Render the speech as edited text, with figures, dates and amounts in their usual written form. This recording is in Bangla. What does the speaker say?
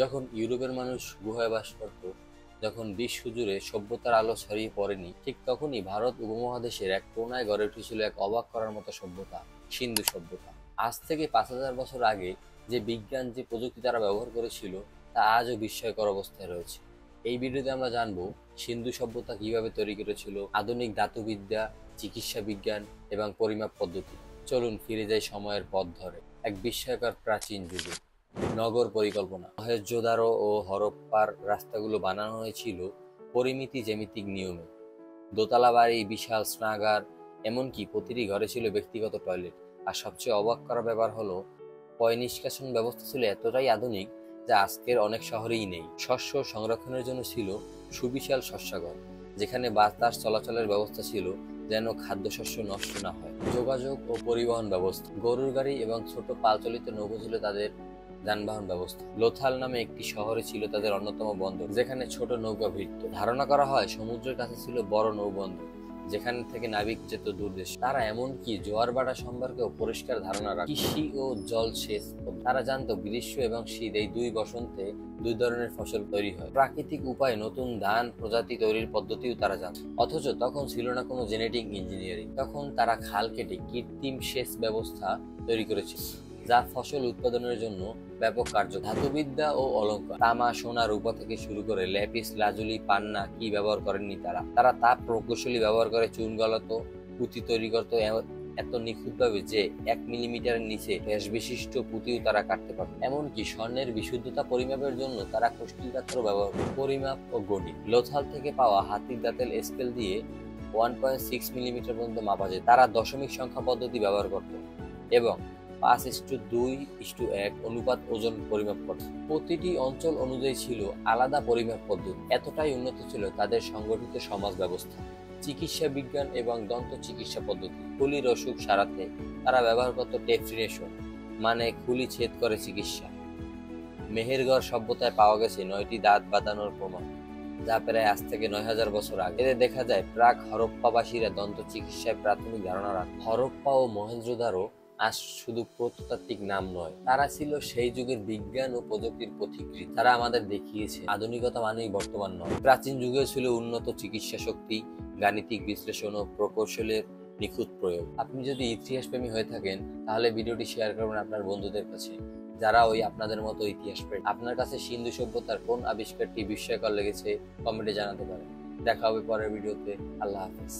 যখন ইউরোপের মানুষ গুহায় বাস করত, যখন বিশ্ব জুড়ে সভ্যতার আলো ছড়িয়ে পড়েনি, ঠিক তখনই ভারত উপমহাদেশের এক কোনায় গড়ে উঠেছিল এক অবাক করার মতো সভ্যতা, সিন্ধু সভ্যতা। আজ থেকে 5,000 বছর আগে যে বিজ্ঞান, যে প্রযুক্তি তারা ব্যবহার করেছিল, তা আজও বিস্ময়কর অবস্থায় রয়েছে। এই ভিডিওতে আমরা জানবো সিন্ধু সভ্যতা কিভাবে তৈরি করেছিল, আধুনিক ধাতুবিদ্যা, চিকিৎসা বিজ্ঞান এবং পরিমাপ পদ্ধতি। চলুন ফিরে যাই সময়ের পথ ধরে এক বিস্ময়কর প্রাচীন যুগে। নগর পরিকল্পনা। মহেঞ্জোদারো ও হরপ্পার রাস্তাগুলো বানানো হয়েছিল পরিমিতি জ্যামিতিক নিয়মে। দোতলা বাড়ি, বিশাল স্নাগার, এমনকি প্রতিটি ঘরে ছিল ব্যক্তিগত টয়লেট। আর সবচেয়ে অবাক করা ব্যাপার হলো, পয় নিষ্কাশন ব্যবস্থা ছিল এতটাই আধুনিক যা আজকের অনেক শহরেই নেই। শস্য সংরক্ষণের জন্য ছিল সুবিশাল শস্যাগার, যেখানে বাতাস চলাচলের ব্যবস্থা ছিল যেন খাদ্যশস্য নষ্ট না হয়। যোগাযোগ ও পরিবহন ব্যবস্থা। গরুর গাড়ি এবং ছোট পাল চালিত নৌকো ছিল তাদের যানবাহন ব্যবস্থা। লোথাল নামে একটি শহরে ছিল তাদের অন্যতম বন্দর, যেখানে ছোট নৌকা ভিড়ত। ধারণা করা হয় সমুদ্রের কাছে ছিল বড় নৌবন্দর, যেখান থেকে নাবিক যেত দূর দেশে। তারা এমনকি জোয়ার ভাটা সম্পর্কেও পরিষ্কার ধারণা রাখত। কৃষি ও জলসেচ। তারা জানতো গ্রীষ্ম এবং শীত এই দুই বসন্তে দুই ধরনের ফসল তৈরি হয়। প্রাকৃতিক উপায়ে নতুন ধান প্রজাতি তৈরির পদ্ধতিও তারা জানত। অথচ তখন ছিল না কোনো জেনেটিক ইঞ্জিনিয়ারিং। তখন তারা খাল কেটে কৃত্রিম সেচ ব্যবস্থা তৈরি করেছিল, যা ফসল উৎপাদনের জন্য ব্যাপক কার্য। ধাতুবিদ্যা ও অলঙ্কার। তামা, সোনা, রূপা থেকে শুরু করে ল্যাপিস লাজুলি, পান্না কি ব্যবহার করেননি তারা তাপ প্রকৌশলী ব্যবহার করে চুন গলাতো, পুঁতি তৈরি করত এত নিখুঁতভাবে যে 1 মিলিমিটারের নিচে ব্যাস বিশিষ্ট পুঁতিও তারা কাটতে পারত। এমনকি স্বর্ণের বিশুদ্ধতা পরিমাপের জন্য তারা কষ্টিল পাত্র ব্যবহার করত। পরিমাপ ও গণিত। লোথাল থেকে পাওয়া হাতির দাঁতের স্কেল দিয়ে 1.6 মিলিমিটার পর্যন্ত মাপা যায়। তারা দশমিক সংখ্যা পদ্ধতি ব্যবহার করত এবং 5:2:1 অনুপাত ওজন পরিমাপ করত। প্রতিটি অঞ্চল অনুযায়ী ছিল আলাদা পরিমাপ পদ্ধতি। এতটাই উন্নত ছিল তাদের সংগঠিত সমাজ ব্যবস্থা। চিকিৎসা বিজ্ঞান এবং দন্ত চিকিৎসা পদ্ধতি। খুলির অসুখ সারাতে তারা ব্যবহার করত টেফ্রিনেশন, মানে খুলি ছেদ করে চিকিৎসা। মেহেরগড় সভ্যতায় পাওয়া গেছে 9টি দাঁত বাঁধানোর প্রমাণ, যা প্রায় আজ থেকে 9,000 বছর আগে। এতে দেখা যায় প্রাক হরপ্পাবাসীরা দন্ত চিকিৎসায় প্রাথমিক ধারণা রাখত। হরপ্পা ও মহেঞ্জোদারো আজ শুধু প্রত্নতাত্ত্বিক নাম নয়, তারা ছিল সেই যুগের বিজ্ঞান ও প্রযুক্তির পথিকৃৎ। তারা আমাদের দেখিয়েছে আধুনিকতা মানেই বর্তমান নয়। প্রাচীন যুগেও ছিল উন্নত চিকিৎসা শক্তি, গাণিতিক বিশ্লেষণ ও প্রকৌশলের নিখুঁত প্রয়োগ। আপনি যদি ইতিহাস প্রেমী হয়ে থাকেন, তাহলে ভিডিওটি শেয়ার করবেন আপনার বন্ধুদের কাছে, যারা আপনাদের মতো ইতিহাস প্রেমী। আপনার কাছে সিন্ধু সভ্যতার কোন আবিষ্কারটি বিস্ময়কর লেগেছে কমেন্টে জানাতে পারেন। দেখা হবে পরের ভিডিওতে। আল্লাহ হাফেজ।